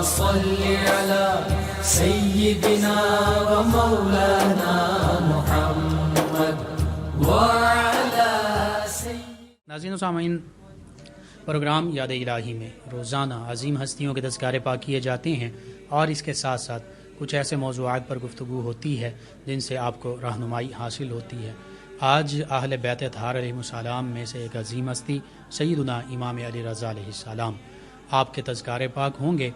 صل على سيدنا ومولانا محمد وعلى ناظرین و سامعین، پروگرام یاد الہی میں روزانہ عظیم ہستیوں کے تذکارے پاک کیے جاتے ہیں اور اس کے ساتھ ساتھ کچھ ایسے موضوعات پر گفتگو ہوتی ہے جن سے آپ کو رہنمائی حاصل ہوتی ہے۔ آج اہل بیت اطہار علیہ السلام میں سے ایک عظیم ہستی سیدنا امام علی رضا علیہ السلام آپ کے تذکارے پاک ہوں گے۔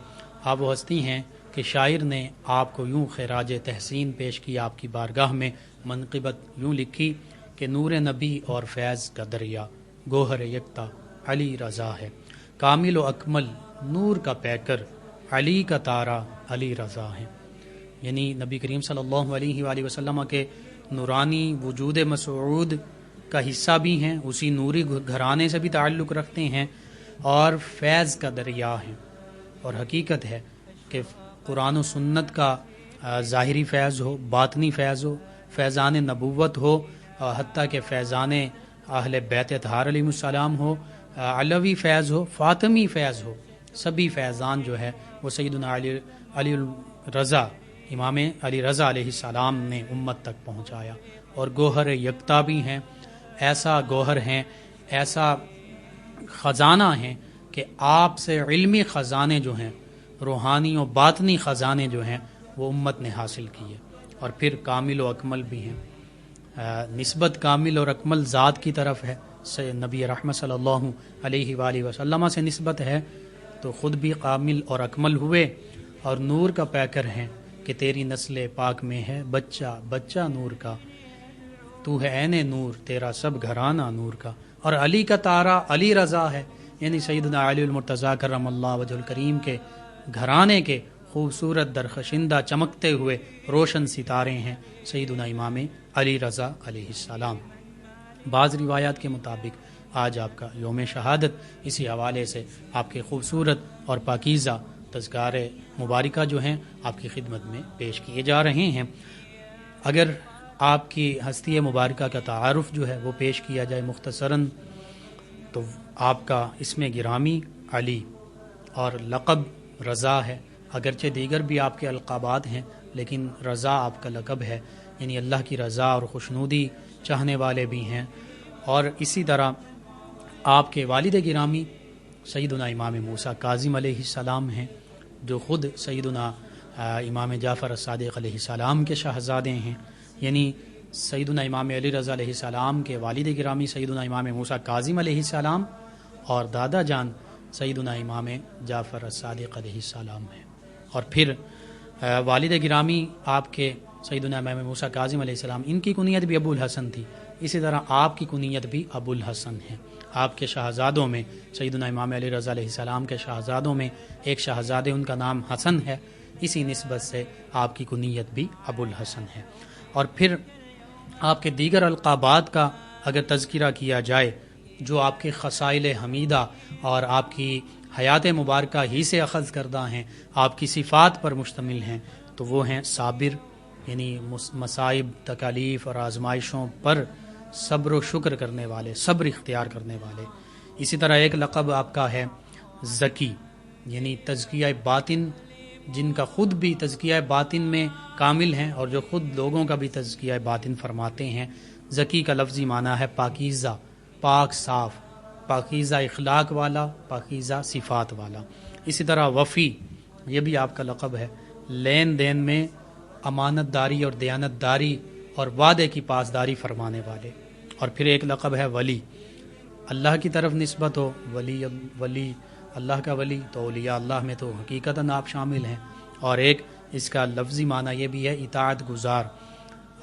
آپ وہ ہستی ہیں کہ شاعر نے آپ کو یوں خراج تحسین پیش کی، آپ کی بارگاہ میں منقبت یوں لکھی کہ نور نبی اور فیض کا دریا گوہر یکتا علی رضا ہے، کامل و اکمل نور کا پیکر علی کا تارا علی رضا ہے۔ یعنی نبی کریم صلی اللہ علیہ وآلہ وسلم کے نورانی وجود مسعود کا حصہ بھی ہیں، اسی نوری گھرانے سے بھی تعلق رکھتے ہیں اور فیض کا دریا ہیں۔ اور حقیقت ہے کہ قرآن و سنت کا ظاہری فیض ہو، باطنی فیض ہو، فیضان نبوت ہو، حتیٰ کہ فیضان اہل بیت اطہار علیہ السلام ہو، علوی فیض ہو، فاطمی فیض ہو، سبھی فیضان جو ہے وہ سیدنا علی رضا امام علی رضا علیہ السلام نے امت تک پہنچایا۔ اور گوہر یکتا بھی ہیں، ایسا گوہر ہیں، ایسا خزانہ ہیں کہ آپ سے علمی خزانے جو ہیں، روحانی و باطنی خزانے جو ہیں وہ امت نے حاصل کیے۔ اور پھر کامل و اکمل بھی ہیں، نسبت کامل اور اکمل ذات کی طرف ہے، نبی رحمت صلی اللہ علیہ وآلہ وسلم سے نسبت ہے تو خود بھی کامل اور اکمل ہوئے، اور نور کا پیکر ہیں کہ تیری نسل پاک میں ہے بچہ بچہ نور کا، تو ہے عین نور تیرا سب گھرانہ نور کا۔ اور علی کا تارا علی رضا ہے، یعنی سیدنا علی المرتضیٰ کرم اللہ وجہ الکریم کے گھرانے کے خوبصورت درخشندہ چمکتے ہوئے روشن ستارے ہیں سیدنا امام علی رضا علیہ السلام۔ بعض روایات کے مطابق آج آپ کا یوم شہادت، اسی حوالے سے آپ کے خوبصورت اور پاکیزہ تذکارے مبارکہ جو ہیں آپ کی خدمت میں پیش کیے جا رہے ہیں۔ اگر آپ کی ہستی مبارکہ کا تعارف جو ہے وہ پیش کیا جائے مختصراً، تو آپ کا اسم گرامی علی اور لقب رضا ہے، اگرچہ دیگر بھی آپ کے القابات ہیں لیکن رضا آپ کا لقب ہے، یعنی اللہ کی رضا اور خوشنودی چاہنے والے بھی ہیں۔ اور اسی طرح آپ کے والد گرامی سیدنا امام موسیٰ کاظم علیہ السلام ہیں، جو خود سیدنا امام جعفر الصادق علیہ السلام کے شہزادے ہیں۔ یعنی سیدنا امام علی رضا علیہ السلام کے والد گرامی سیدنا امام موسیٰ کاظم علیہ السلام اور دادا جان سیدنا امام جعفر الصادق علیہ السلام ہیں۔ اور پھر والد گرامی آپ کے سیدنا امام موسیٰ کاظم علیہ السلام، ان کی کنیت بھی ابو الحسن تھی، اسی طرح آپ کی کنیت بھی ابو الحسن ہے۔ آپ کے شہزادوں میں سیدنا امام علی رضا علیہ السلام کے شہزادوں میں ایک شہزادے ان کا نام حسن ہے، اسی نسبت سے آپ کی کنیت بھی ابو الحسن ہے۔ اور پھر آپ کے دیگر القابات کا اگر تذکرہ کیا جائے جو آپ کے خصائل حمیدہ اور آپ کی حیات مبارکہ ہی سے اخذ کردہ ہیں، آپ کی صفات پر مشتمل ہیں، تو وہ ہیں صابر، یعنی مصائب، تکالیف اور آزمائشوں پر صبر و شکر کرنے والے، صبر اختیار کرنے والے۔ اسی طرح ایک لقب آپ کا ہے ذکی، یعنی تزکیہ باطن، جن کا خود بھی تزکیہ باطن میں کامل ہیں اور جو خود لوگوں کا بھی تزکیہ باطن فرماتے ہیں۔ ذکی کا لفظی معنی ہے پاکیزہ، پاک صاف، پاکیزہ اخلاق والا، پاکیزہ صفات والا۔ اسی طرح وفی، یہ بھی آپ کا لقب ہے، لین دین میں امانت داری اور دیانت داری اور وعدے کی پاسداری فرمانے والے۔ اور پھر ایک لقب ہے ولی، اللہ کی طرف نسبت ہو، ولی اللہ کا ولی، تو اولیاء اللہ میں تو حقیقتاً آپ شامل ہیں۔ اور ایک اس کا لفظی معنی یہ بھی ہے اطاعت گزار،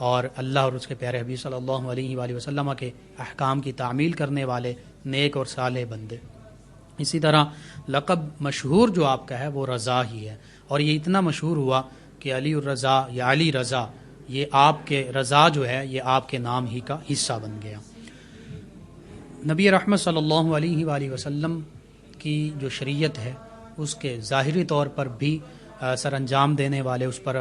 اور اللہ اور اس کے پیارے حبیب صلی اللہ علیہ وآلہ وسلم کے احکام کی تعمیل کرنے والے نیک اور صالح بندے۔ اسی طرح لقب مشہور جو آپ کا ہے وہ رضا ہی ہے، اور یہ اتنا مشہور ہوا کہ علی الرضا یا علی رضا، یہ آپ کے رضا جو ہے یہ آپ کے نام ہی کا حصہ بن گیا۔ نبی رحمت صلی اللہ علیہ وآلہ وسلم کی جو شریعت ہے اس کے ظاہری طور پر بھی سر انجام دینے والے، اس پر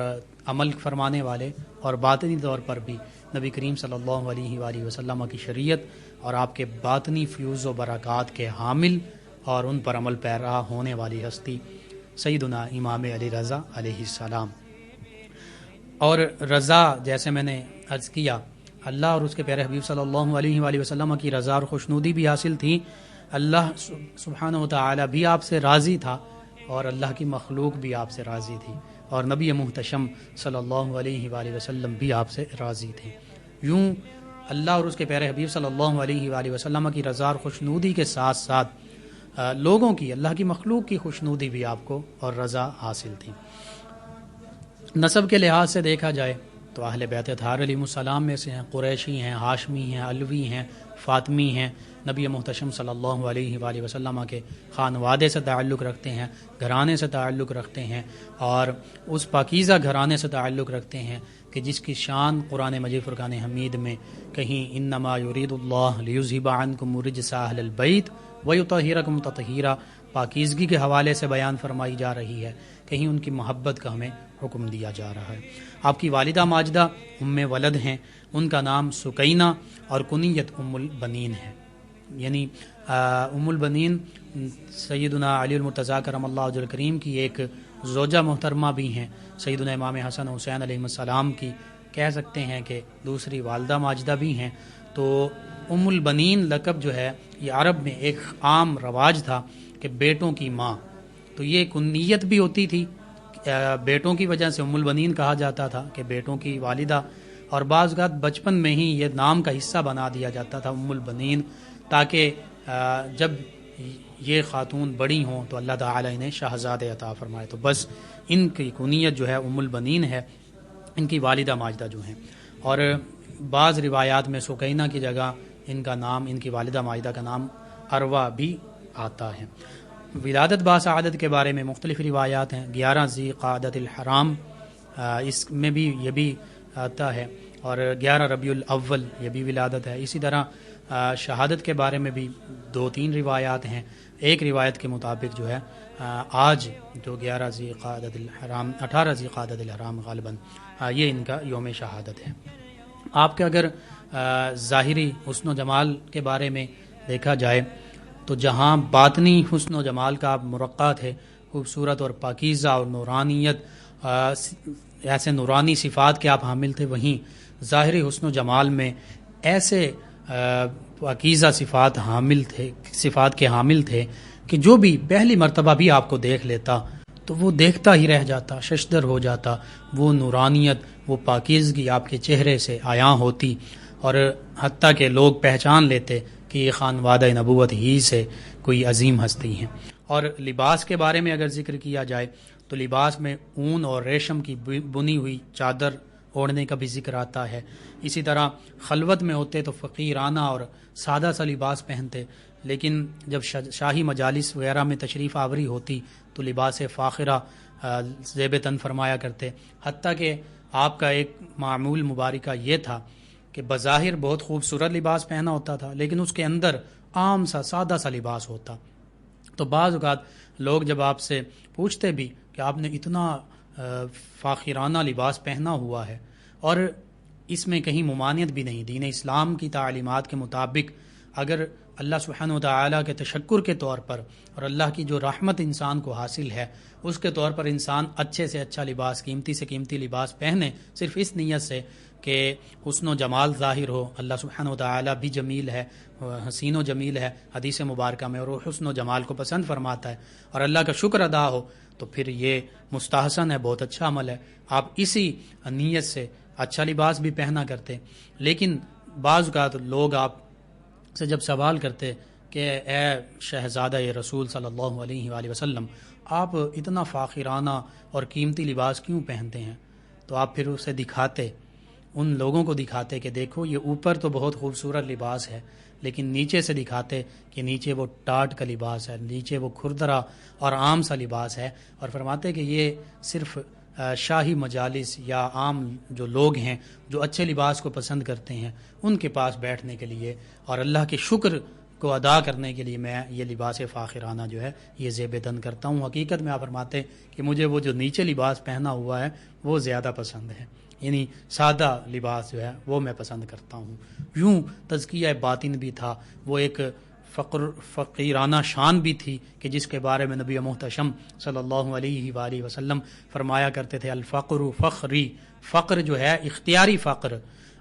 عمل فرمانے والے، اور باطنی طور پر بھی نبی کریم صلی اللہ علیہ وآلہ وسلم کی شریعت اور آپ کے باطنی فیوز و برکات کے حامل اور ان پر عمل پیرا ہونے والی ہستی سیدنا امام علی رضا علیہ السلام۔ اور رضا، جیسے میں نے عرض کیا، اللہ اور اس کے پیارے حبیب صلی اللہ علیہ وآلہ وسلم کی رضا اور خوشنودی بھی حاصل تھی۔ اللہ سبحانہ و تعالی بھی آپ سے راضی تھا اور اللہ کی مخلوق بھی آپ سے راضی تھی، اور نبی محتشم صلی اللہ علیہ وآلہ وسلم بھی آپ سے راضی تھے۔ یوں اللہ اور اس کے پیارے حبیب صلی اللہ علیہ وآلہ وسلم کی رضا اور خوشنودی کے ساتھ ساتھ لوگوں کی، اللہ کی مخلوق کی خوشنودی بھی آپ کو اور رضا حاصل تھی۔ نسب کے لحاظ سے دیکھا جائے تو اہل بیت اطہار علیہ السلام میں سے ہیں، قریشی ہیں، ہاشمی ہیں، علوی ہیں، فاطمی ہیں، نبی محتشم صلی اللہ علیہ وآلہ وسلم کے خانوادے سے تعلق رکھتے ہیں، گھرانے سے تعلق رکھتے ہیں، اور اس پاکیزہ گھرانے سے تعلق رکھتے ہیں کہ جس کی شان قرآن مجید فرقان حمید میں کہیں انما یرید اللہ لیذھب عنکم الرجس اہل البیت ویطہرکم تطہیرا پاکیزگی کے حوالے سے بیان فرمائی جا رہی ہے، کہیں ان کی محبت کا ہمیں حکم دیا جا رہا ہے۔ آپ کی والدہ ماجدہ ام ولد ہیں، ان کا نام سکینہ اور کنیت ام البنین ہے، یعنی ام البنین سیدنا علی المرتضیٰ کرم اللہ وجہ الکریم کی ایک زوجہ محترمہ بھی ہیں، سیدنا امام حسن حسین علیہ السلام کی کہہ سکتے ہیں کہ دوسری والدہ ماجدہ بھی ہیں۔ تو ام البنین لقب جو ہے یہ عرب میں ایک عام رواج تھا کہ بیٹوں کی ماں، تو یہ کنیت بھی ہوتی تھی، بیٹوں کی وجہ سے ام البنین کہا جاتا تھا کہ بیٹوں کی والدہ، اور بعض اوقات بچپن میں ہی یہ نام کا حصہ بنا دیا جاتا تھا ام البنین، تاکہ جب یہ خاتون بڑی ہوں تو اللہ تعالی انہیں شہزادے عطا فرمائے، تو بس ان کی کنیت جو ہے ام البنین ہے، ان کی والدہ ماجدہ جو ہیں۔ اور بعض روایات میں سکینہ کی جگہ ان کا نام، ان کی والدہ ماجدہ کا نام اروا بھی آتا ہے۔ ولادت باسعادت کے بارے میں مختلف روایات ہیں، 11 ذی قعدۃ الحرام اس میں بھی یہ بھی آتا ہے، اور 11 ربیع الاول یہ بھی ولادت ہے۔ اسی طرح شہادت کے بارے میں بھی 2-3 روایات ہیں۔ ایک روایت کے مطابق جو ہے آج جو 11 ذی قعدۃ الحرام 18 ذی قعدۃ الحرام غالباً یہ ان کا یوم شہادت ہے۔ آپ کے اگر ظاہری حسن و جمال کے بارے میں دیکھا جائے تو جہاں باطنی حسن و جمال کا آپ مرقع تھے، خوبصورت اور پاکیزہ اور نورانیت، ایسے نورانی صفات کے آپ حامل تھے، وہیں ظاہری حسن و جمال میں ایسے پاکیزہ صفات کے حامل تھے کہ جو بھی پہلی مرتبہ بھی آپ کو دیکھ لیتا تو وہ دیکھتا ہی رہ جاتا، ششدر ہو جاتا، وہ نورانیت، وہ پاکیزگی آپ کے چہرے سے عیاں ہوتی، اور حتیٰ کہ لوگ پہچان لیتے کہ یہ خانوادہ نبوت ہی سے کوئی عظیم ہستی ہیں۔ اور لباس کے بارے میں اگر ذکر کیا جائے تو لباس میں اون اور ریشم کی بنی ہوئی چادر اوڑھنے کا بھی ذکر آتا ہے۔ اسی طرح خلوت میں ہوتے تو فقیرانہ اور سادہ سا لباس پہنتے، لیکن جب شاہی مجالس وغیرہ میں تشریف آوری ہوتی تو لباس فاخرہ زیب تن فرمایا کرتے، حتیٰ کہ آپ کا ایک معمول مبارکہ یہ تھا کہ بظاہر بہت خوبصورت لباس پہنا ہوتا تھا، لیکن اس کے اندر عام سا سادہ سا لباس ہوتا۔ تو بعض اوقات لوگ جب آپ سے پوچھتے بھی کہ آپ نے اتنا فاخرانہ لباس پہنا ہوا ہے، اور اس میں کہیں ممانعت بھی نہیں، دین اسلام کی تعلیمات کے مطابق اگر اللہ سبحانہ و تعالیٰ کے تشکر کے طور پر اور اللہ کی جو رحمت انسان کو حاصل ہے اس کے طور پر انسان اچھے سے اچھا لباس، قیمتی سے قیمتی لباس پہنے، صرف اس نیت سے کہ حسن و جمال ظاہر ہو، اللہ سبحانہ و تعالیٰ بھی جمیل ہے، حسین و جمیل ہے حدیث مبارکہ میں، اور وہ حسن و جمال کو پسند فرماتا ہے، اور اللہ کا شکر ادا ہو، تو پھر یہ مستحسن ہے، بہت اچھا عمل ہے۔ آپ اسی نیت سے اچھا لباس بھی پہنا کرتے۔ لیکن بعض اوقات لوگ آپ سے جب سوال کرتے کہ اے شہزادہ رسول صلی اللہ علیہ وآلہ وسلم، آپ اتنا فاخرانہ اور قیمتی لباس کیوں پہنتے ہیں، تو آپ پھر اسے دکھاتے، ان لوگوں کو دکھاتے کہ دیکھو یہ اوپر تو بہت خوبصورت لباس ہے، لیکن نیچے سے دکھاتے کہ نیچے وہ ٹاٹ کا لباس ہے، نیچے وہ کھردرا اور عام سا لباس ہے، اور فرماتے کہ یہ صرف شاہی مجالس یا عام جو لوگ ہیں جو اچھے لباس کو پسند کرتے ہیں ان کے پاس بیٹھنے کے لیے اور اللہ کے شکر کو ادا کرنے کے لیے میں یہ لباس فاخرانہ جو ہے یہ زیب تن کرتا ہوں۔ حقیقت میں آپ فرماتے کہ مجھے وہ جو نیچے لباس پہنا ہوا ہے وہ زیادہ پسند ہے، یعنی سادہ لباس جو ہے وہ میں پسند کرتا ہوں۔ یوں تزکیہ باطن بھی تھا، وہ ایک فقیرانہ شان بھی تھی کہ جس کے بارے میں نبی محتشم صلی اللہ علیہ وآلہ وسلم فرمایا کرتے تھے الفقر فخری، فقر جو ہے اختیاری فقر،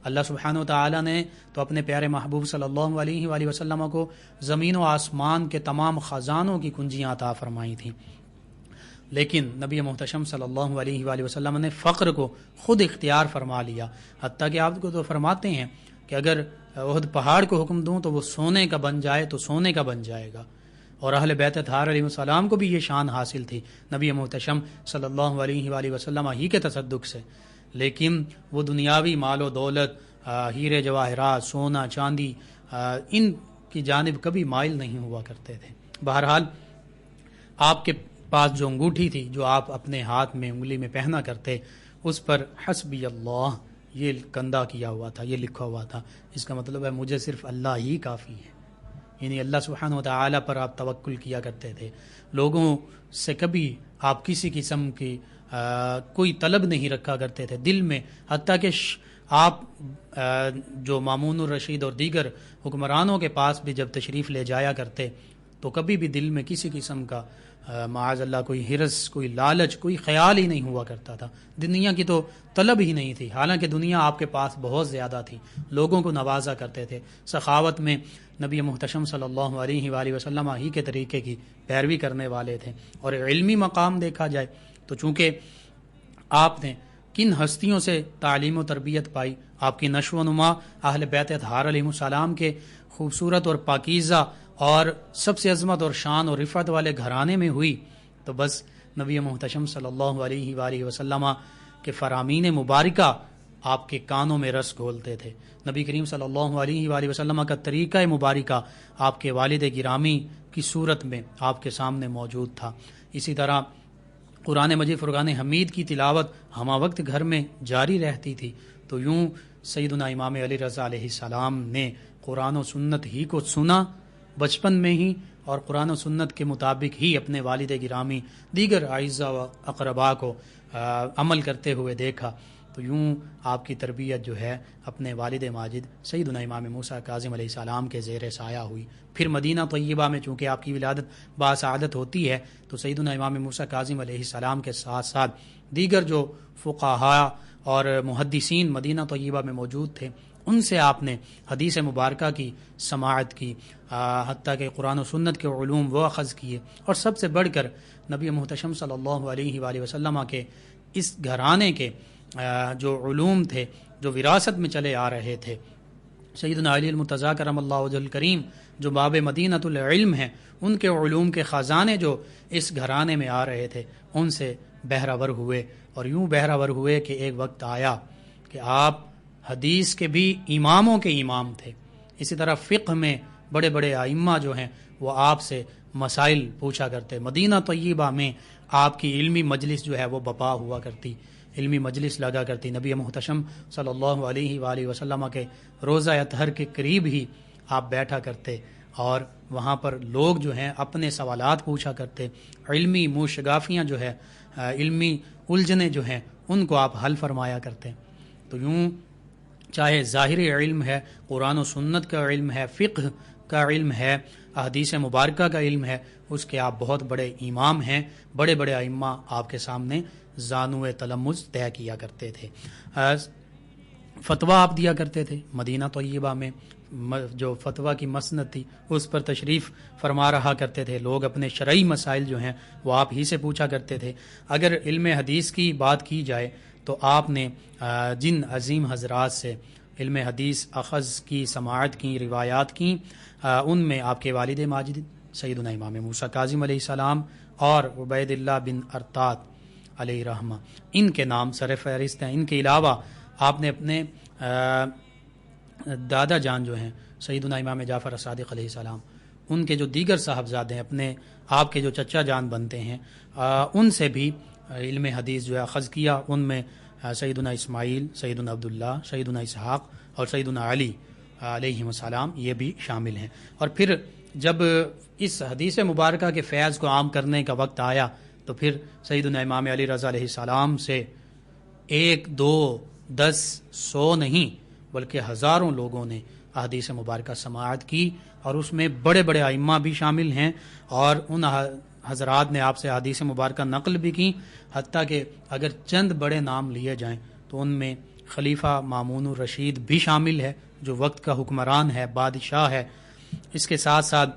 اللہ سبحانہ و تعالی نے تو اپنے پیارے محبوب صلی اللہ علیہ وآلہ وسلم کو زمین و آسمان کے تمام خزانوں کی کنجیاں عطا فرمائی تھیں، لیکن نبی محتشم صلی اللہ علیہ وآلہ وسلم نے فقر کو خود اختیار فرما لیا، حتیٰ کہ آپ کو تو فرماتے ہیں کہ اگر احد پہاڑ کو حکم دوں تو وہ سونے کا بن جائے تو سونے کا بن جائے گا، اور اہل بیت اطہار علیہ السلام کو بھی یہ شان حاصل تھی نبی محتشم صلی اللہ علیہ وآلہ وسلم ہی کے تصدق سے، لیکن وہ دنیاوی مال و دولت، ہیرے جواہرات، سونا چاندی، ان کی جانب کبھی مائل نہیں ہوا کرتے تھے۔ بہرحال آپ کے پاس جو انگوٹھی تھی جو آپ اپنے ہاتھ میں انگلی میں پہنا کرتے، اس پر حسبی اللہ یہ کندہ کیا ہوا تھا، یہ لکھا ہوا تھا، اس کا مطلب ہے مجھے صرف اللہ ہی کافی ہے، یعنی اللہ سبحانہ و تعالی پر آپ توکل کیا کرتے تھے، لوگوں سے کبھی آپ کسی قسم کی کوئی طلب نہیں رکھا کرتے تھے دل میں، حتیٰ کہ آپ جو مامون الرشید اور دیگر حکمرانوں کے پاس بھی جب تشریف لے جایا کرتے تو کبھی بھی دل میں کسی قسم کا معاذ اللہ کوئی حرص، کوئی لالچ، کوئی خیال ہی نہیں ہوا کرتا تھا، دنیا کی تو طلب ہی نہیں تھی، حالانکہ دنیا آپ کے پاس بہت زیادہ تھی، لوگوں کو نوازا کرتے تھے، سخاوت میں نبی محتشم صلی اللہ علیہ وآلہ وسلم ہی کے طریقے کی پیروی کرنے والے تھے، اور علمی مقام دیکھا جائے تو چونکہ آپ نے کن ہستیوں سے تعلیم و تربیت پائی، آپ کی نشو و نما اہل بیت اطہار علیہ السلام کے خوبصورت اور پاکیزہ اور سب سے عظمت اور شان اور رفعت والے گھرانے میں ہوئی، تو بس نبی محتشم صلی اللہ علیہ وآلہ وسلم کے فرامین مبارکہ آپ کے کانوں میں رس گھولتے تھے، نبی کریم صلی اللہ علیہ وآلہ وسلم کا طریقہ مبارکہ آپ کے والد گرامی کی صورت میں آپ کے سامنے موجود تھا۔ اسی طرح قرآن مجید فرقان حمید کی تلاوت ہمہ وقت گھر میں جاری رہتی تھی، تو یوں سیدنا امام علی رضا علیہ السلام نے قرآن و سنت ہی کو سنا بچپن میں ہی، اور قرآن و سنت کے مطابق ہی اپنے والد گرامی دیگر اعزاء و اقرباء کو عمل کرتے ہوئے دیکھا، تو یوں آپ کی تربیت جو ہے اپنے والد ماجد سیدنا امام موسیٰ کاظم علیہ السلام کے زیر سایہ ہوئی۔ پھر مدینہ طیبہ میں چونکہ آپ کی ولادت باسعادت ہوتی ہے تو سیدنا امام موسیٰ کاظم علیہ السلام کے ساتھ ساتھ دیگر جو فقہاء اور محدثین مدینہ طیبہ میں موجود تھے ان سے آپ نے حدیث مبارکہ کی سماعت کی، حتیٰ کہ قرآن و سنت کے علوم وہ اخذ کیے، اور سب سے بڑھ کر نبی محتشم صلی اللہ علیہ وآلہ وسلم کے اس گھرانے کے جو علوم تھے جو وراثت میں چلے آ رہے تھے، سیدنا علی المرتضیٰ کرم اللہ وجہ الکریم جو باب مدینۃ العلم ہیں، ان کے علوم کے خزانے جو اس گھرانے میں آ رہے تھے ان سے بہرہ ور ہوئے، اور یوں بہرہ ور ہوئے کہ ایک وقت آیا کہ آپ حدیث کے بھی اماموں کے امام تھے، اسی طرح فقہ میں بڑے بڑے ائمہ جو ہیں وہ آپ سے مسائل پوچھا کرتے، مدینہ طیبہ میں آپ کی علمی مجلس جو ہے وہ بپا ہوا کرتی، علمی مجلس لگا کرتی، نبی محتشم صلی اللہ علیہ وآلہ وسلم کے روضہ اطہر کے قریب ہی آپ بیٹھا کرتے، اور وہاں پر لوگ جو ہیں اپنے سوالات پوچھا کرتے، علمی موشگافیاں جو ہے، علمی الجھنیں جو ہیں ان کو آپ حل فرمایا کرتے۔ تو یوں چاہے ظاہر علم ہے، قرآن و سنت کا علم ہے، فقہ کا علم ہے، احادیث مبارکہ کا علم ہے، اس کے آپ بہت بڑے امام ہیں، بڑے بڑے ائمہ آپ کے سامنے زانو تلمذ طے کیا کرتے تھے، فتویٰ آپ دیا کرتے تھے، مدینہ طیبہ میں جو فتویٰ کی مسند تھی اس پر تشریف فرما رہا کرتے تھے، لوگ اپنے شرعی مسائل جو ہیں وہ آپ ہی سے پوچھا کرتے تھے۔ اگر علم حدیث کی بات کی جائے تو آپ نے جن عظیم حضرات سے علم حدیث اخذ کی، سماعت کی، روایات کی، ان میں آپ کے والد ماجد سیدنا امام موسیٰ کاظم علیہ السلام اور عبید اللہ بن ارطاد علیہ رحمہ ان کے نام سر فہرست ہیں۔ ان کے علاوہ آپ نے اپنے دادا جان جو ہیں سیدنا امام جعفر صادق علیہ السلام، ان کے جو دیگر صاحبزادے ہیں، اپنے آپ کے جو چچا جان بنتے ہیں، ان سے بھی علم حدیث جو ہے اخذ کیا، ان میں سیدنا اسماعیل، سیدنا عبداللہ، سیدنا اسحاق اور سیدنا علی علیہ السلام یہ بھی شامل ہیں۔ اور پھر جب اس حدیث مبارکہ کے فیض کو عام کرنے کا وقت آیا تو پھر سیدنا امام علی رضا علیہ السلام سے 1 2 10 100 نہیں بلکہ ہزاروں لوگوں نے احادیث مبارکہ سماعت کی، اور اس میں بڑے بڑے ائمہ بھی شامل ہیں، اور ان حضرات نے آپ سے احادیث مبارکہ نقل بھی کی، حتیٰ کہ اگر چند بڑے نام لیے جائیں تو ان میں خلیفہ مامون الرشید بھی شامل ہے جو وقت کا حکمران ہے، بادشاہ ہے۔ اس کے ساتھ ساتھ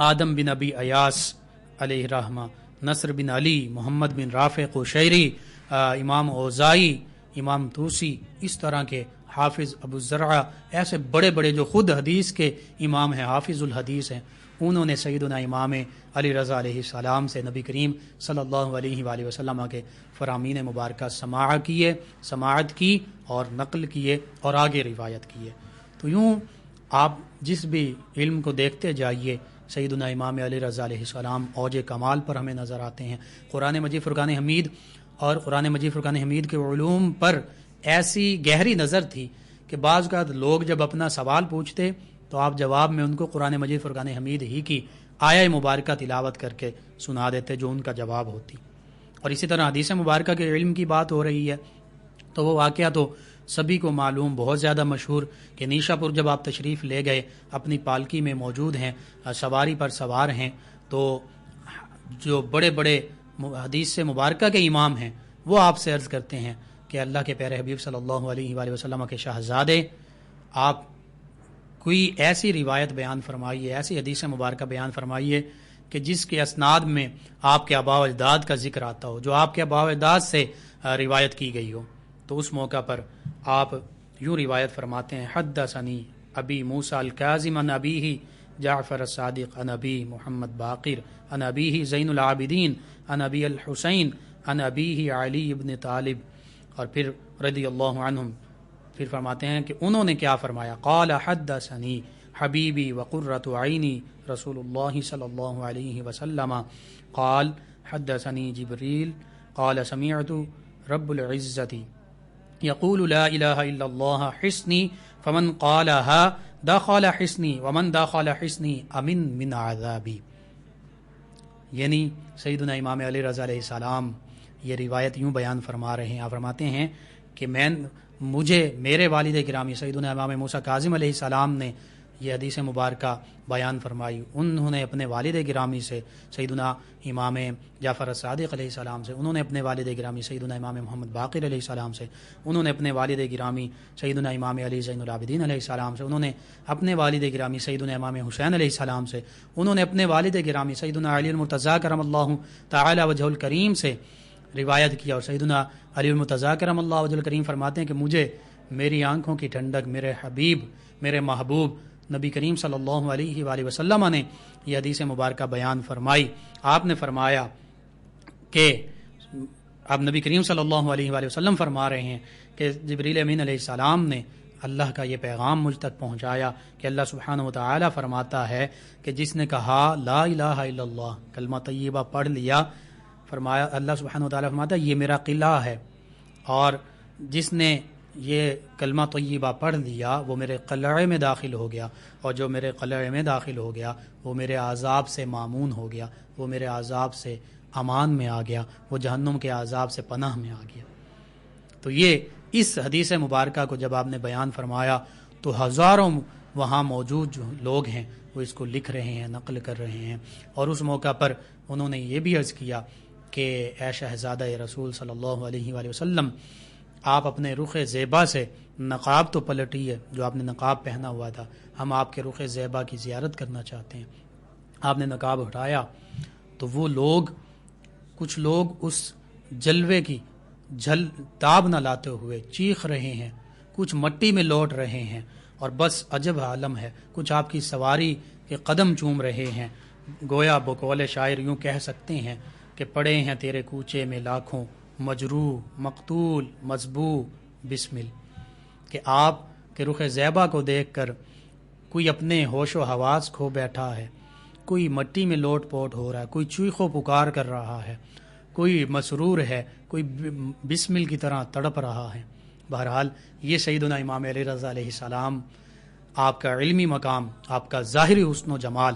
آدم بن ابی ایاس علیہ رحمہ، نصر بن علی، محمد بن رافع قشیری، امام اوزائی، امام توسی، اس طرح کے حافظ ابو زرعہ، ایسے بڑے بڑے جو خود حدیث کے امام ہیں، حافظ الحدیث ہیں، انہوں نے سیدنا امام علی رضا علیہ السلام سے نبی کریم صلی اللہ علیہ وآلہ وسلم کے فرامین مبارکہ سماعت کی اور نقل کیے اور آگے روایت کیے۔ تو یوں آپ جس بھی علم کو دیکھتے جائیے، سیدنا امام علی رضا علیہ السلام اوج کمال پر ہمیں نظر آتے ہیں۔ قرآن مجید فرقان حمید اور قرآن مجید فرقان حمید کے علوم پر ایسی گہری نظر تھی کہ بعض اوقات لوگ جب اپنا سوال پوچھتے تو آپ جواب میں ان کو قرآن مجید فرقان حمید ہی کی آیہ مبارکہ تلاوت کر کے سنا دیتے جو ان کا جواب ہوتی۔ اور اسی طرح حدیث مبارکہ کے علم کی بات ہو رہی ہے تو وہ واقعہ تو سبھی کو معلوم، بہت زیادہ مشہور، کہ نیشا پور جب آپ تشریف لے گئے، اپنی پالکی میں موجود ہیں، سواری پر سوار ہیں، تو جو بڑے بڑے حدیث مبارکہ کے امام ہیں وہ آپ سے عرض کرتے ہیں کہ اللہ کے پیارے حبیب صلی اللہ علیہ وآلہ وسلم کے شہزادے، آپ کوئی ایسی روایت بیان فرمائیے، ایسی حدیث مبارکہ بیان فرمائیے کہ جس کے اسناد میں آپ کے آباء و اجداد کا ذکر آتا ہو، جو آپ کے آباء و اجداد سے روایت کی گئی ہو۔ تو اس موقع پر آپ یوں روایت فرماتے ہیں، حدثنی ابی موسیٰ الکاظم عن ابیہ جعفر الصادق عن ابی محمد باقر عن ابیہ زین العابدین عن ابی الحسین عن ابیہ علی ابن طالب، اور پھر رضی اللہ عنہم پھر فرماتے ہیں کہ انہوں نے کیا فرمایا، قال حدثنی حبیبی وقرۃ عینی رسول اللہ صلی اللہ علیہ وسلم قال حدثنی جبریل قال سمعت رب العزت یقول لا الہ الا اللہ حسنی فمن قالها دخل حسنی ومن دخل حسنی امن من عذابی۔ یعنی سیدنا امام علی رضا علیہ السلام یہ روایت یوں بیان فرما رہے ہیں، آپ فرماتے ہیں کہ میرے والد گرامی سیدنا امام موسیٰ کاظم علیہ السلام نے یہ حدیث مبارکہ بیان فرمائی، انہوں نے اپنے والد گرامی سے سیدنا امام جعفر الصادق علیہ السلام سے، انہوں نے اپنے والد گرامی سیدنا امام محمد باقر علیہ السلام سے، انہوں نے اپنے والد گرامی سیدنا امام علی زین العابدین علیہ السلام سے، انہوں نے اپنے والد گرامی سیدنا امام حسین علیہ السلام سے، انہوں نے اپنے والد گرامی سیدنا علی المرتضیٰ کرم اللہ تعالی وجہ الکریم سے روایت کیا۔ اور سیدنا علی المرتضیٰ کرم اللہ وجہ الکریم فرماتے ہیں کہ مجھے میری آنکھوں کی ٹھنڈک میرے حبیب، میرے محبوب نبی کریم صلی اللہ علیہ وآلہ وسلم نے یہ حدیث مبارکہ بیان فرمائی۔ آپ نے فرمایا کہ اب نبی کریم صلی اللہ علیہ وآلہ وسلم فرما رہے ہیں کہ جبریل امین علیہ السلام نے اللہ کا یہ پیغام مجھ تک پہنچایا کہ اللہ سبحانہ و تعالی فرماتا ہے کہ جس نے کہا لا الہ الا اللہ، کلمہ طیبہ پڑھ لیا، فرمایا اللہ سبحانہ و تعالی فرماتا ہے یہ میرا قلعہ ہے، اور جس نے یہ کلمہ طیبہ پڑھ لیا وہ میرے قلعے میں داخل ہو گیا، اور جو میرے قلعے میں داخل ہو گیا وہ میرے عذاب سے مامون ہو گیا، وہ میرے عذاب سے امان میں آ گیا، وہ جہنم کے عذاب سے پناہ میں آ گیا۔ تو یہ اس حدیث مبارکہ کو جب آپ نے بیان فرمایا تو ہزاروں وہاں موجود جو لوگ ہیں وہ اس کو لکھ رہے ہیں، نقل کر رہے ہیں، اور اس موقع پر انہوں نے یہ بھی عرض کیا کہ اے شہزادہ رسول صلی اللہ علیہ وآلہ وسلم، آپ اپنے رخ زیبا سے نقاب تو پلٹیے، جو آپ نے نقاب پہنا ہوا تھا، ہم آپ کے رخ زیبا کی زیارت کرنا چاہتے ہیں۔ آپ نے نقاب ہٹایا تو وہ لوگ، کچھ لوگ اس جلوے کی تاب نہ لاتے ہوئے چیخ رہے ہیں، کچھ مٹی میں لوٹ رہے ہیں، اور بس عجب عالم ہے، کچھ آپ کی سواری کے قدم چوم رہے ہیں، گویا بقول شاعر یوں کہہ سکتے ہیں کہ پڑے ہیں تیرے کوچے میں لاکھوں مجروح مقتول مذبوح بسمل، کہ آپ کے رخ زیبا کو دیکھ کر کوئی اپنے ہوش و حواس کھو بیٹھا ہے، کوئی مٹی میں لوٹ پوٹ ہو رہا ہے، کوئی چیخ و پکار کر رہا ہے، کوئی مسرور ہے، کوئی بسمل کی طرح تڑپ رہا ہے۔ بہرحال یہ سیدنا امام علی رضا علیہ السلام، آپ کا علمی مقام، آپ کا ظاہری حسن و جمال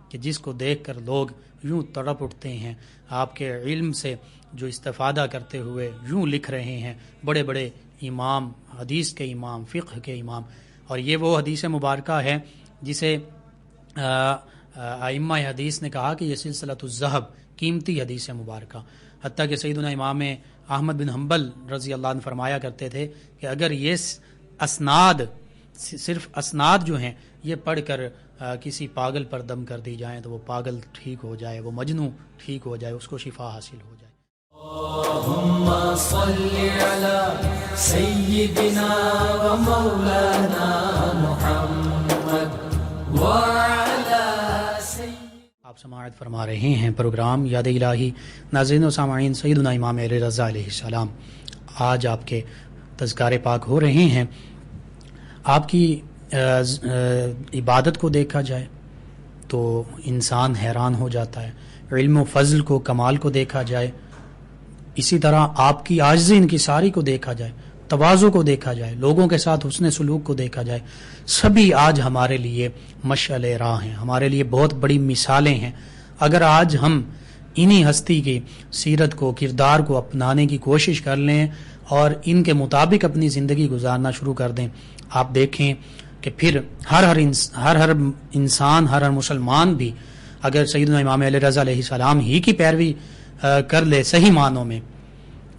کہ جس کو دیکھ کر لوگ یوں تڑپ اٹھتے ہیں، آپ کے علم سے جو استفادہ کرتے ہوئے یوں لکھ رہے ہیں۔ بڑے بڑے امام، حدیث کے امام، فقہ کے امام، اور یہ وہ حدیث مبارکہ ہے جسے ائمہ حدیث نے کہا کہ یہ سلسلۃ الذہب، قیمتی حدیث مبارکہ، حتیٰ کہ سیدنا امام احمد بن حنبل رضی اللہ عنہ فرمایا کرتے تھے کہ اگر یہ اسناد، صرف اسناد جو ہیں یہ پڑھ کر کسی پاگل پر دم کر دی جائیں تو وہ پاگل ٹھیک ہو جائے، وہ مجنوں ٹھیک ہو جائے، اس کو شفا حاصل ہو جائے۔ اللهم صل على سيدنا ومولانا محمد وعلى آپ سماعت فرما رہے ہیں پروگرام یاد الہی۔ ناظرین و سامعین، سیدنا امام علیہ رضا علیہ السلام آج آپ کے تذکار پاک ہو رہے ہیں۔ آپ کی عبادت کو دیکھا جائے تو انسان حیران ہو جاتا ہے، علم و فضل کو، کمال کو دیکھا جائے، اسی طرح آپ کی عاجزی انکساری کو دیکھا جائے، تواضع کو دیکھا جائے، لوگوں کے ساتھ حسن سلوک کو دیکھا جائے، سبھی آج ہمارے لیے مشعل راہ ہیں، ہمارے لیے بہت بڑی مثالیں ہیں۔ اگر آج ہم انہی ہستی کی سیرت کو، کردار کو اپنانے کی کوشش کر لیں اور ان کے مطابق اپنی زندگی گزارنا شروع کر دیں، آپ دیکھیں کہ پھر ہر انسان، ہر مسلمان بھی اگر سیدنا امام علیہ رضا علیہ السلام ہی کی پیروی کر لے صحیح معنوں میں،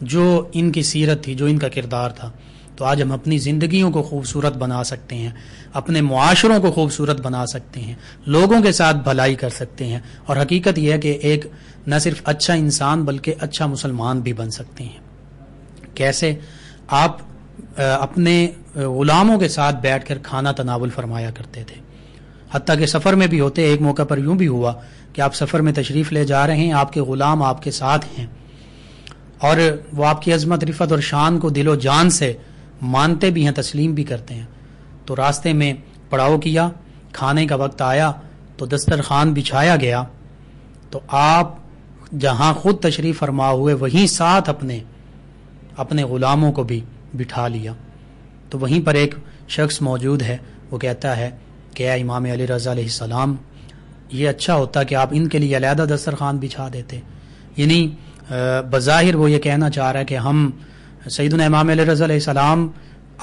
جو ان کی سیرت تھی، جو ان کا کردار تھا، تو آج ہم اپنی زندگیوں کو خوبصورت بنا سکتے ہیں، اپنے معاشروں کو خوبصورت بنا سکتے ہیں، لوگوں کے ساتھ بھلائی کر سکتے ہیں، اور حقیقت یہ ہے کہ ایک نہ صرف اچھا انسان بلکہ اچھا مسلمان بھی بن سکتے ہیں۔ کیسے؟ آپ اپنے غلاموں کے ساتھ بیٹھ کر کھانا تناول فرمایا کرتے تھے، حتیٰ کہ سفر میں بھی ہوتے۔ ایک موقع پر یوں بھی ہوا کہ آپ سفر میں تشریف لے جا رہے ہیں، آپ کے غلام آپ کے ساتھ ہیں اور وہ آپ کی عظمت، رفعت اور شان کو دل و جان سے مانتے بھی ہیں، تسلیم بھی کرتے ہیں۔ تو راستے میں پڑاؤ کیا، کھانے کا وقت آیا تو دسترخوان بچھایا گیا، تو آپ جہاں خود تشریف فرما ہوئے وہیں ساتھ اپنے غلاموں کو بھی بٹھا لیا۔ تو وہیں پر ایک شخص موجود ہے، وہ کہتا ہے کہ اے امام علیہ رضا علیہ السلام، یہ اچھا ہوتا کہ آپ ان کے لیے علیحدہ دسترخوان بچھا دیتے۔ یعنی بظاہر وہ یہ کہنا چاہ رہا ہے کہ ہم سیدنا امام علیہ رضا علیہ السلام،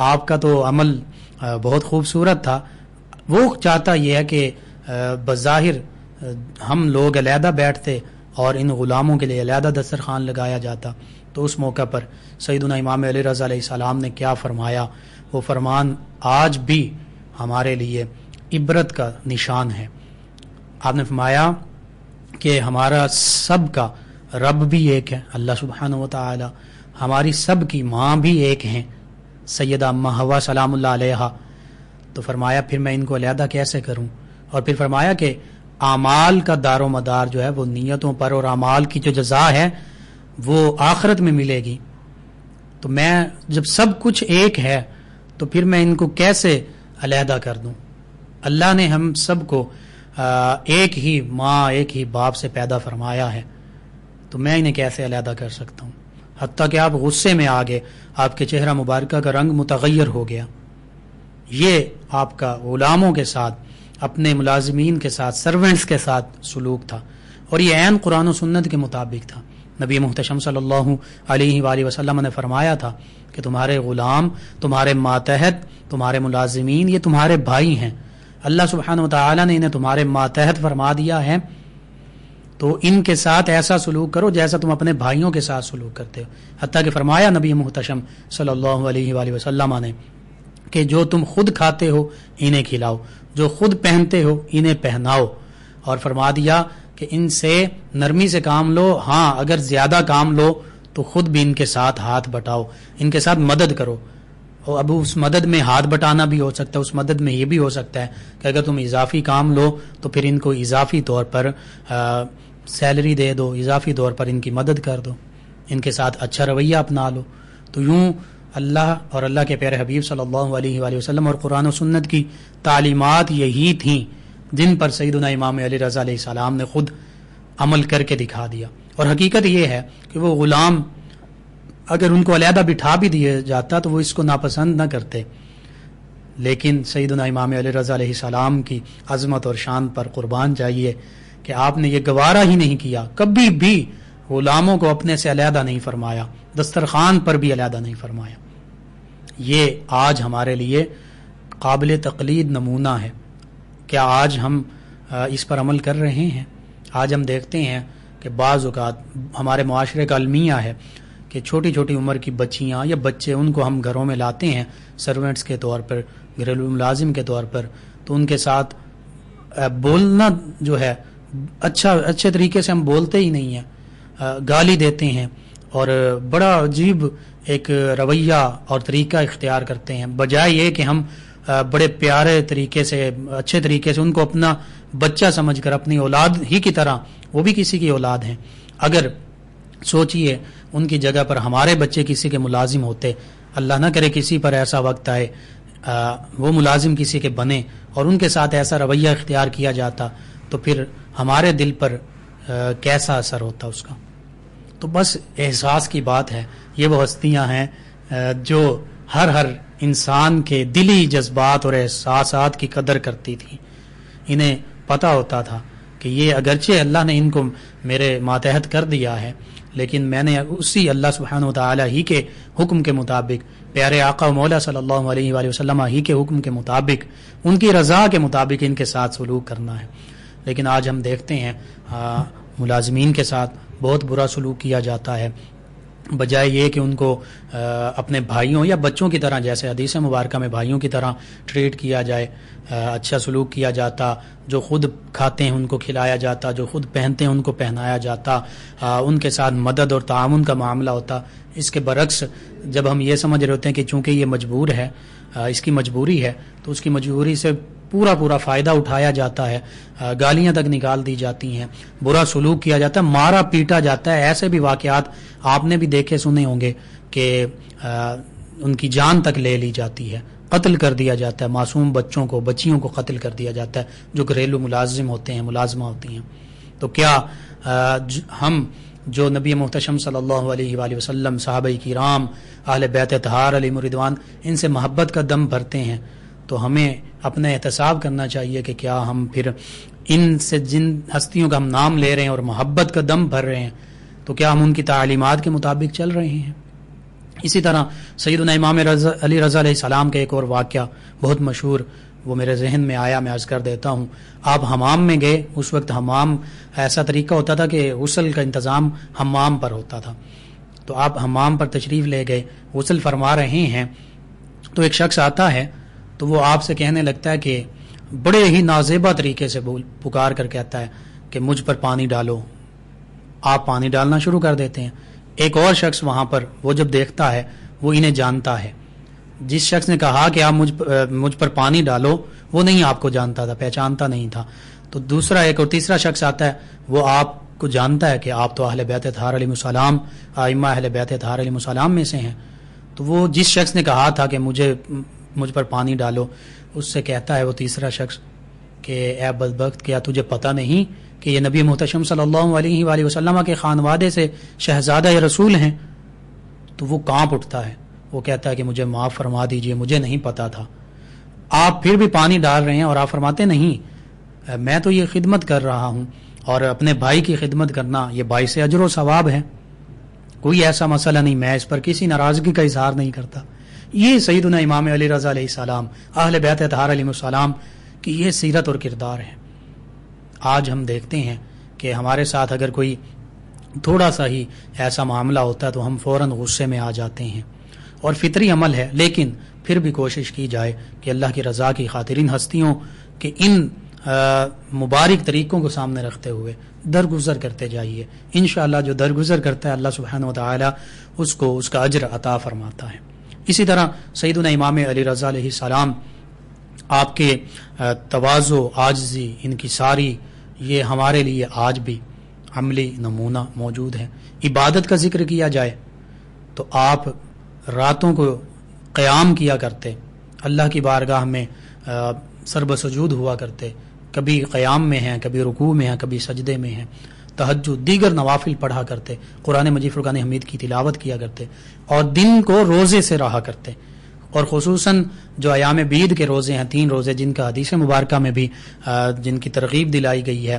آپ کا تو عمل بہت خوبصورت تھا، وہ چاہتا یہ ہے کہ بظاہر ہم لوگ علیحدہ بیٹھتے اور ان غلاموں کے لیے علیحدہ دسترخوان لگایا جاتا۔ تو اس موقع پر سیدنا امام علیہ رضا علیہ السلام نے کیا فرمایا؟ وہ فرمان آج بھی ہمارے لیے عبرت کا نشان ہے۔ آپ نے فرمایا کہ ہمارا سب کا رب بھی ایک ہے، اللہ سبحانہ و تعالی، ہماری سب کی ماں بھی ایک ہیں، سیدہ امہ حوا سلام اللہ علیہا۔ تو فرمایا پھر میں ان کو علیحدہ کیسے کروں؟ اور پھر فرمایا کہ اعمال کا دار و مدار جو ہے وہ نیتوں پر، اور اعمال کی جو جزا ہے وہ آخرت میں ملے گی۔ تو میں جب سب کچھ ایک ہے تو پھر میں ان کو کیسے علیحدہ کر دوں؟ اللہ نے ہم سب کو ایک ہی ماں، ایک ہی باپ سے پیدا فرمایا ہے، تو میں انہیں کیسے علیحدہ کر سکتا ہوں؟ حتیٰ کہ آپ غصے میں آگے، آپ کے چہرہ مبارکہ کا رنگ متغیر ہو گیا۔ یہ آپ کا غلاموں کے ساتھ، اپنے ملازمین کے ساتھ، سرونٹس کے ساتھ سلوک تھا، اور یہ عین قرآن و سنت کے مطابق تھا۔ نبی محتشم صلی اللہ علیہ وآلہ وسلم نے فرمایا تھا کہ تمہارے غلام، تمہارے ماتحت، تمہارے ملازمین یہ تمہارے بھائی ہیں، اللہ سبحانہ و تعالی نے انہیں تمہارے ماتحت فرما دیا ہے، تو ان کے ساتھ ایسا سلوک کرو جیسا تم اپنے بھائیوں کے ساتھ سلوک کرتے ہو۔ حتیٰ کہ فرمایا نبی محتشم صلی اللہ علیہ وآلہ وسلم نے کہ جو تم خود کھاتے ہو انہیں کھلاؤ، جو خود پہنتے ہو انہیں پہناؤ، اور فرما دیا کہ ان سے نرمی سے کام لو، ہاں اگر زیادہ کام لو تو خود بھی ان کے ساتھ ہاتھ بٹاؤ، ان کے ساتھ مدد کرو۔ اور اب اس مدد میں ہاتھ بٹانا بھی ہو سکتا ہے، اس مدد میں یہ بھی ہو سکتا ہے کہ اگر تم اضافی کام لو تو پھر ان کو اضافی طور پر سیلری دے دو، اضافی طور پر ان کی مدد کر دو، ان کے ساتھ اچھا رویہ اپنا لو۔ تو یوں اللہ اور اللہ کے پیارے حبیب صلی اللہ علیہ وآلہ وسلم اور قرآن و سنت کی تعلیمات یہی تھیں جن پر سیدنا امام علیہ رضا علیہ السلام نے خود عمل کر کے دکھا دیا۔ اور حقیقت یہ ہے کہ وہ غلام اگر ان کو علیحدہ بٹھا بھی دیا جاتا تو وہ اس کو ناپسند نہ کرتے، لیکن سیدنا امام علیہ رضا علیہ السلام کی عظمت اور شان پر قربان جائیے کہ آپ نے یہ گوارا ہی نہیں کیا، کبھی بھی غلاموں کو اپنے سے علیحدہ نہیں فرمایا، دسترخوان پر بھی علیحدہ نہیں فرمایا۔ یہ آج ہمارے لیے قابل تقلید نمونہ ہے. کیا آج ہم اس پر عمل کر رہے ہیں؟ آج ہم دیکھتے ہیں کہ بعض اوقات ہمارے معاشرے کا المیہ ہے کہ چھوٹی چھوٹی عمر کی بچیاں یا بچے، ان کو ہم گھروں میں لاتے ہیں سرونٹس کے طور پر، گھریلو ملازم کے طور پر، تو ان کے ساتھ بولنا جو ہے اچھے طریقے سے ہم بولتے ہی نہیں ہیں، گالی دیتے ہیں اور بڑا عجیب ایک رویہ اور طریقہ اختیار کرتے ہیں، بجائے یہ کہ ہم بڑے پیارے طریقے سے، اچھے طریقے سے ان کو اپنا بچہ سمجھ کر، اپنی اولاد ہی کی طرح، وہ بھی کسی کی اولاد ہیں. اگر سوچئے ان کی جگہ پر ہمارے بچے کسی کے ملازم ہوتے، اللہ نہ کرے کسی پر ایسا وقت آئے وہ ملازم کسی کے بنے اور ان کے ساتھ ایسا رویہ اختیار کیا جاتا، تو پھر ہمارے دل پر کیسا اثر ہوتا اس کا. تو بس احساس کی بات ہے. یہ وہ ہستیاں ہیں جو ہر انسان کے دلی جذبات اور احساسات کی قدر کرتی تھی. انہیں پتہ ہوتا تھا کہ یہ اگرچہ اللہ نے ان کو میرے ماتحت کر دیا ہے، لیکن میں نے اسی اللہ سبحانہ وتعالی ہی کے حکم کے مطابق، پیارے آقا و مولا صلی اللہ علیہ وآلہ وسلم ہی کے حکم کے مطابق، ان کی رضا کے مطابق ان کے ساتھ سلوک کرنا ہے. لیکن آج ہم دیکھتے ہیں ملازمین کے ساتھ بہت برا سلوک کیا جاتا ہے، بجائے یہ کہ ان کو اپنے بھائیوں یا بچوں کی طرح، جیسے حدیث مبارکہ میں بھائیوں کی طرح ٹریٹ کیا جائے، اچھا سلوک کیا جاتا، جو خود کھاتے ہیں ان کو کھلایا جاتا، جو خود پہنتے ہیں ان کو پہنایا جاتا، ان کے ساتھ مدد اور تعاون کا معاملہ ہوتا. اس کے برعکس جب ہم یہ سمجھ رہے ہوتے ہیں کہ چونکہ یہ مجبور ہے، اس کی مجبوری ہے، تو اس کی مجبوری سے پورا فائدہ اٹھایا جاتا ہے، گالیاں تک نکال دی جاتی ہیں، برا سلوک کیا جاتا ہے، مارا پیٹا جاتا ہے. ایسے بھی واقعات آپ نے بھی دیکھے سنے ہوں گے کہ ان کی جان تک لے لی جاتی ہے، قتل کر دیا جاتا ہے، معصوم بچوں کو، بچیوں کو قتل کر دیا جاتا ہے جو گھریلو ملازم ہوتے ہیں، ملازمہ ہوتی ہیں. تو کیا ہم جو نبی محتشم صلی اللہ علیہ وآلہ وسلم، صحابہ کرام، اہل بیت اطہار علیہم الرضوان، ان سے محبت کا دم بھرتے ہیں، تو ہمیں اپنا احتساب کرنا چاہیے کہ کیا ہم پھر ان سے جن ہستیوں کا ہم نام لے رہے ہیں اور محبت کا دم بھر رہے ہیں، تو کیا ہم ان کی تعلیمات کے مطابق چل رہے ہیں؟ اسی طرح سیدنا امام علی رضا علیہ السلام کا ایک اور واقعہ بہت مشہور، وہ میرے ذہن میں آیا، میں عرض کر دیتا ہوں. آپ حمام میں گئے، اس وقت حمام ایسا طریقہ ہوتا تھا کہ غسل کا انتظام حمام پر ہوتا تھا، تو آپ حمام پر تشریف لے گئے، غسل فرما رہے ہیں، تو ایک شخص آتا ہے تو وہ آپ سے کہنے لگتا ہے کہ بڑے ہی نازیبہ طریقے سے پکار کر کہتا ہے کہ مجھ پر پانی ڈالو. آپ پانی ڈالنا شروع کر دیتے ہیں. ایک اور شخص وہاں پر، وہ جب دیکھتا ہے، وہ انہیں جانتا ہے، جس شخص نے کہا کہ آپ مجھ پر پانی ڈالو، وہ نہیں آپ کو جانتا تھا، پہچانتا نہیں تھا. تو دوسرا ایک اور تیسرا شخص آتا ہے، وہ آپ کو جانتا ہے کہ آپ تو اہل بیت اطہار علیہ السلام، ائمہ اہل بیت اطہار علیہ السلام میں سے ہیں. تو وہ جس شخص نے کہا تھا کہ مجھ پر پانی ڈالو، اس سے کہتا ہے وہ تیسرا شخص کہ اے بدبخت، کیا تجھے پتہ نہیں کہ یہ نبی محتشم صلی اللہ علیہ وآلہ وسلم کے خانوادے سے شہزادہ رسول ہیں؟ تو وہ کانپ اٹھتا ہے، وہ کہتا ہے کہ مجھے معاف فرما دیجئے، مجھے نہیں پتا تھا. آپ پھر بھی پانی ڈال رہے ہیں اور آپ فرماتے نہیں، میں تو یہ خدمت کر رہا ہوں، اور اپنے بھائی کی خدمت کرنا یہ باعث اجر و ثواب ہے، کوئی ایسا مسئلہ نہیں، میں اس پر کسی ناراضگی کا اظہار نہیں کرتا. یہ سیدنا امام علی رضا علیہ السلام، اہل بیت اطہار علیہ السلام کی یہ سیرت اور کردار ہے. آج ہم دیکھتے ہیں کہ ہمارے ساتھ اگر کوئی تھوڑا سا ہی ایسا معاملہ ہوتا ہے تو ہم فوراً غصے میں آ جاتے ہیں، اور فطری عمل ہے، لیکن پھر بھی کوشش کی جائے کہ اللہ کی رضا کی خاطر ان ہستیوں کے ان مبارک طریقوں کو سامنے رکھتے ہوئے درگزر کرتے جائیے. انشاءاللہ جو درگزر کرتا ہے اللہ سبحانہ وتعالی اس کو اس کا اجر عطا فرماتا ہے. اسی طرح سیدنا امام علی رضا علیہ السلام، آپ کے تواضع، عاجزی، ان کی ساری، یہ ہمارے لیے آج بھی عملی نمونہ موجود ہے. عبادت کا ذکر کیا جائے تو آپ راتوں کو قیام کیا کرتے، اللہ کی بارگاہ میں سرب سجود ہوا کرتے، کبھی قیام میں ہیں، کبھی رکوع میں ہیں، کبھی سجدے میں ہیں، تہجد، دیگر نوافل پڑھا کرتے، قرآن مجید، فرقان حمید کی تلاوت کیا کرتے، اور دن کو روزے سے رہا کرتے. اور خصوصاً جو ایام بید کے روزے ہیں 3 روزے جن کا حدیث مبارکہ میں بھی جن کی ترغیب دلائی گئی ہے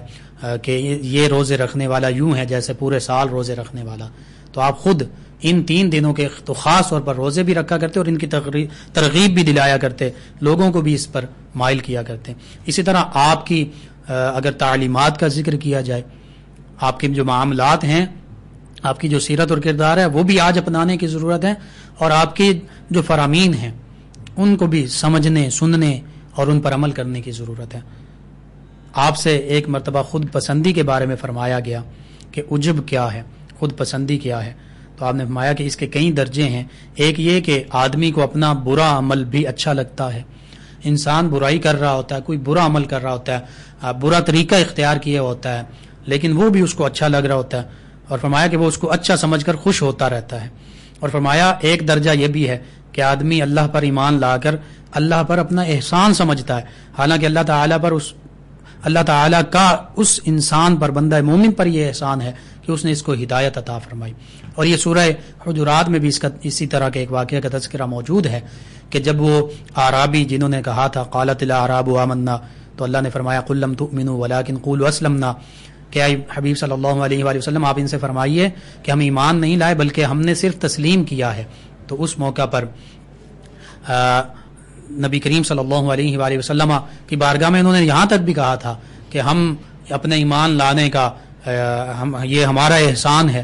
کہ یہ روزے رکھنے والا یوں ہے جیسے پورے سال روزے رکھنے والا، تو آپ خود ان 3 دنوں کے تو خاص طور پر روزے بھی رکھا کرتے اور ان کی ترغیب بھی دلایا کرتے، لوگوں کو بھی اس پر مائل کیا کرتے۔ اسی طرح آپ کی اگر تعلیمات کا ذکر کیا جائے، آپ کے جو معاملات ہیں، آپ کی جو سیرت اور کردار ہے وہ بھی آج اپنانے کی ضرورت ہے، اور آپ کی جو فرامین ہیں ان کو بھی سمجھنے، سننے اور ان پر عمل کرنے کی ضرورت ہے۔ آپ سے ایک مرتبہ خود پسندی کے بارے میں فرمایا گیا کہ عجب کیا ہے، خود پسندی کیا ہے، تو آپ نے فرمایا کہ اس کے کئی درجے ہیں۔ ایک یہ کہ آدمی کو اپنا برا عمل بھی اچھا لگتا ہے، انسان برائی کر رہا ہوتا ہے، کوئی برا عمل کر رہا ہوتا ہے، برا طریقہ اختیار کیا ہوتا ہے، لیکن وہ بھی اس کو اچھا لگ رہا ہوتا ہے، اور فرمایا کہ وہ اس کو اچھا سمجھ کر خوش ہوتا رہتا ہے۔ اور فرمایا ایک درجہ یہ بھی ہے کہ آدمی اللہ پر ایمان لا کر اللہ پر اپنا احسان سمجھتا ہے، حالانکہ اللہ تعالیٰ کا اس انسان پر، بندہ مومن پر یہ احسان ہے کہ اس نے اس کو ہدایت عطا فرمائی۔ اور یہ سورہ حجرات میں بھی اسی طرح کے ایک واقعہ کا تذکرہ موجود ہے کہ جب وہ اعرابی جنہوں نے کہا تھا قالت الاعراب آمنا، تو اللہ نے فرمایا قل لم تؤمنوا ولکن قولوا اسلمنا، کہ اے حبیب صلی اللہ علیہ وآلہ وسلم آپ ان سے فرمائیے کہ ہم ایمان نہیں لائے بلکہ ہم نے صرف تسلیم کیا ہے۔ تو اس موقع پر نبی کریم صلی اللہ علیہ وآلہ وسلم کی بارگاہ میں انہوں نے یہاں تک بھی کہا تھا کہ ہم اپنے ایمان لانے کا یہ ہمارا احسان ہے،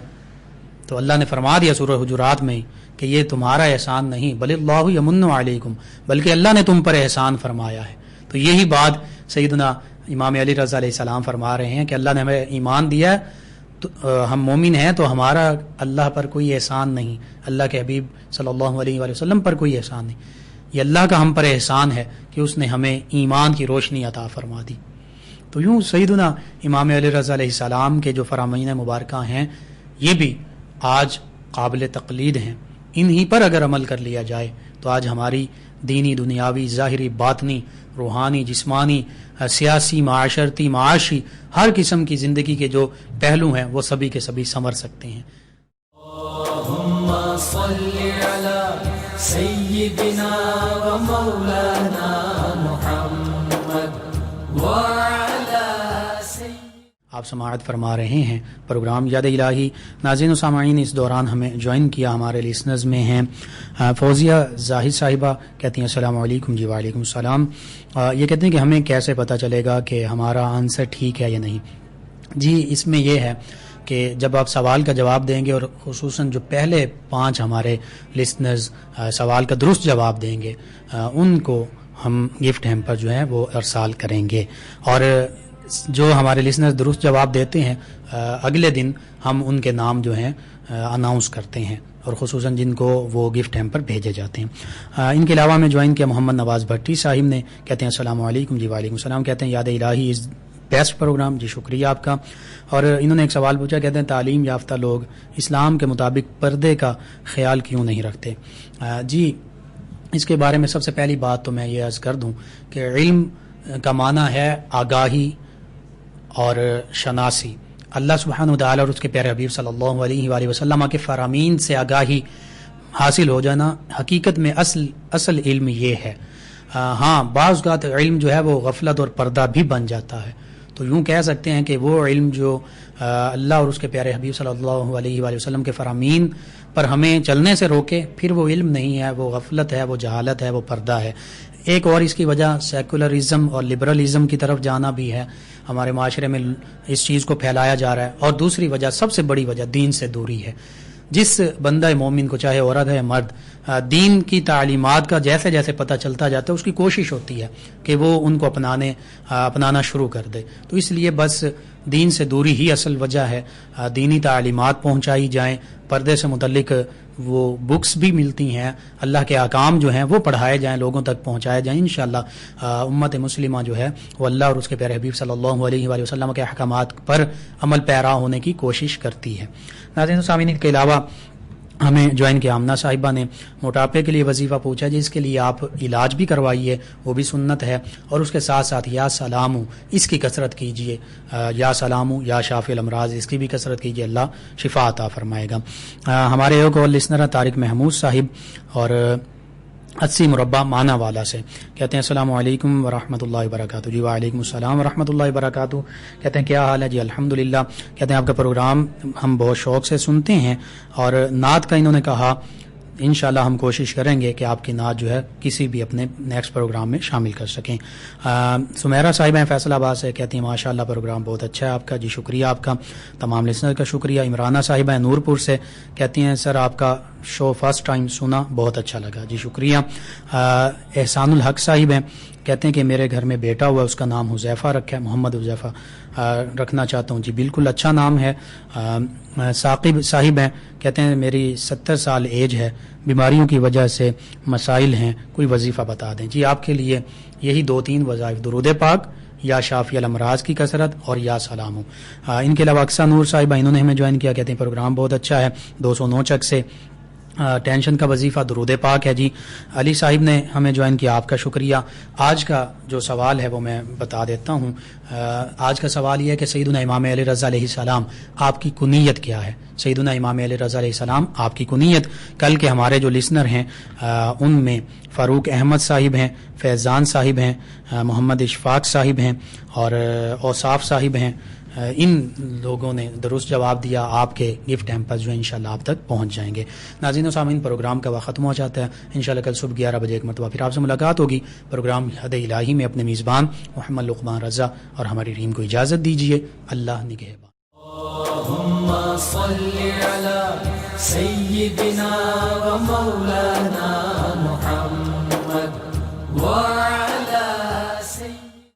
تو اللہ نے فرما دیا سورہ حجرات میں کہ یہ تمہارا احسان نہیں، بل اللہ یمن علیکم، بلکہ اللہ نے تم پر احسان فرمایا ہے۔ تو یہی بات سیدنا امام علی رضا علیہ السلام فرما رہے ہیں کہ اللہ نے ہمیں ایمان دیا ہے، تو ہم مومن ہیں، تو ہمارا اللہ پر کوئی احسان نہیں، اللہ کے حبیب صلی اللہ علیہ وآلہ وسلم پر کوئی احسان نہیں، یہ اللہ کا ہم پر احسان ہے کہ اس نے ہمیں ایمان کی روشنی عطا فرما دی۔ تو یوں سیدنا امام علی رضا علیہ السلام کے جو فرامین مبارکہ ہیں یہ بھی آج قابل تقلید ہیں، انہی پر اگر عمل کر لیا جائے تو آج ہماری دینی، دنیاوی، ظاہری، باطنی، روحانی، جسمانی، سیاسی، معاشرتی، معاشی، ہر قسم کی زندگی کے جو پہلو ہیں وہ سبھی کے سبھی سنور سکتے ہیں۔ اللہم صلی علی سیدنا و مولانا محمد وعلی آپ سماعت فرما رہے ہیں پروگرام یاد الہی۔ ناظرین و سامعین، اس دوران ہمیں جوائن کیا ہمارے لسنرز میں ہیں فوزیہ زاہد صاحبہ، کہتی ہیں السلام علیکم۔ جی وعلیکم السلام۔ یہ کہتے ہیں کہ ہمیں کیسے پتہ چلے گا کہ ہمارا آنسر ٹھیک ہے یا نہیں؟ جی اس میں یہ ہے کہ جب آپ سوال کا جواب دیں گے، اور خصوصاً جو پہلے 5 ہمارے لسنرز سوال کا درست جواب دیں گے ان کو ہم گفٹ ہیمپر جو ہے وہ ارسال کریں گے، اور جو ہمارے لسنر درست جواب دیتے ہیں اگلے دن ہم ان کے نام جو ہیں اناؤنس کرتے ہیں، اور خصوصاً جن کو وہ گفٹ ہیمپر بھیجے جاتے ہیں۔ ان کے علاوہ میں جوائن کیا محمد نواز بھٹی صاحب نے، کہتے ہیں السلام علیکم۔ جی وعلیکم السلام۔ کہتے ہیں یاد الہی از بیسٹ پروگرام۔ جی شکریہ آپ کا۔ اور انہوں نے ایک سوال پوچھا، کہتے ہیں تعلیم یافتہ لوگ اسلام کے مطابق پردے کا خیال کیوں نہیں رکھتے؟ جی اس کے بارے میں سب سے پہلی بات تو میں یہ عرض کر دوں کہ علم کا معنی ہے آگاہی اور شناسی۔ اللہ سبحانہ وتعالی اور اس کے پیارے حبیب صلی اللہ علیہ وآلہ وسلم کے فرامین سے آگاہی حاصل ہو جانا حقیقت میں اصل علم یہ ہے۔ ہاں بعض اوقات علم جو ہے وہ غفلت اور پردہ بھی بن جاتا ہے، تو یوں کہہ سکتے ہیں کہ وہ علم جو اللہ اور اس کے پیارے حبیب صلی اللہ علیہ وآلہ وسلم کے فرامین پر ہمیں چلنے سے روکے، پھر وہ علم نہیں ہے، وہ غفلت ہے، وہ جہالت ہے، وہ پردہ ہے۔ ایک اور اس کی وجہ سیکولرزم اور لبرلزم کی طرف جانا بھی ہے، ہمارے معاشرے میں اس چیز کو پھیلایا جا رہا ہے، اور دوسری وجہ سب سے بڑی وجہ دین سے دوری ہے۔ جس بندہ مومن کو چاہے عورت ہے مرد، دین کی تعلیمات کا جیسے جیسے پتہ چلتا جاتا ہے اس کی کوشش ہوتی ہے کہ وہ ان کو اپنانا شروع کر دے، تو اس لیے بس دین سے دوری ہی اصل وجہ ہے۔ دینی تعلیمات پہنچائی جائیں، پردے سے متعلق وہ بکس بھی ملتی ہیں، اللہ کے احکام جو ہیں وہ پڑھائے جائیں، لوگوں تک پہنچائے جائیں، انشاءاللہ امت مسلمہ جو ہے وہ اللہ اور اس کے پیارے حبیب صلی اللہ علیہ وآلہ وسلم کے احکامات پر عمل پیرا ہونے کی کوشش کرتی ہے۔ ناظرین و سامعین، کے علاوہ ہمیں جوائن کیا آمنہ صاحبہ نے موٹاپے کے لیے وظیفہ پوچھا، جس کے لیے آپ علاج بھی کروائیے، وہ بھی سنت ہے، اور اس کے ساتھ ساتھ یا سلامو اس کی کثرت کیجیے، یا سلامو یا شافی الامراض اس کی بھی کثرت کیجیے، اللہ شفا عطا فرمائے گا۔ ہمارے ایک اور لسنر طارق محمود صاحب، اور 80 مربع مانا والا سے کہتے ہیں السلام علیکم ورحمۃ اللہ وبرکاتہ. جی وعلیکم السلام ورحمۃ اللہ وبرکاتہ. کہتے ہیں کیا حال ہے؟ جی الحمدللہ. کہتے ہیں آپ کا پروگرام ہم بہت شوق سے سنتے ہیں اور نعت کا انہوں نے کہا انشاءاللہ ہم کوشش کریں گے کہ آپ کی نعت جو ہے کسی بھی اپنے نیکسٹ پروگرام میں شامل کر سکیں. سمیرہ صاحبہ ہیں فیصل آباد سے کہتی ہیں ماشاءاللہ پروگرام بہت اچھا ہے آپ کا. جی شکریہ آپ کا. تمام لسنر کا شکریہ. عمرانہ صاحبہ ہیں نور پور سے کہتی ہیں سر آپ کا شو فرسٹ ٹائم سنا بہت اچھا لگا. جی شکریہ. احسان الحق صاحب ہیں کہتے ہیں کہ میرے گھر میں بیٹا ہوا ہے اس کا نام حذیفہ رکھا ہے, محمد حذیفہ رکھنا چاہتا ہوں. جی بالکل اچھا نام ہے. ثاقب صاحب ہیں کہتے ہیں میری 70 سال ایج ہے, بیماریوں کی وجہ سے مسائل ہیں, کوئی وظیفہ بتا دیں. جی آپ کے لیے یہی 2-3 وظائف درود پاک یا شافی الامراض کی کثرت اور یا سلام ہو. ان کے علاوہ اقصا نور صاحبہ انہوں نے ہمیں جوائن کیا, کہتے ہیں پروگرام بہت اچھا ہے. 209 چک سے ٹینشن کا وظیفہ درود پاک ہے. جی علی صاحب نے ہمیں جوائن کیا, آپ کا شکریہ. آج کا جو سوال ہے وہ میں بتا دیتا ہوں. آج کا سوال یہ ہے کہ سیدنا امام علیہ رضا علیہ السلام آپ کی کنیت کیا ہے؟ سیدنا امام علیہ رضا علیہ السلام آپ کی کنیت. کل کے ہمارے جو لسنر ہیں ان میں فاروق احمد صاحب ہیں, فیضان صاحب ہیں, محمد اشفاق صاحب ہیں اور اوصاف صاحب ہیں. ان لوگوں نے درست جواب دیا. آپ کے گفٹ ہیمپرز جو انشاءاللہ آپ تک پہنچ جائیں گے. ناظرین و سامعین پروگرام کا وقت ختم ہو جاتا ہے. انشاءاللہ کل صبح 11 بجے ایک مرتبہ پھر آپ سے ملاقات ہوگی. پروگرام حد الہی میں اپنے میزبان محمد لقمان رضا اور ہماری ٹیم کو اجازت دیجیے. اللہ نگہبان. اللهم صل على سيدنا ومولانا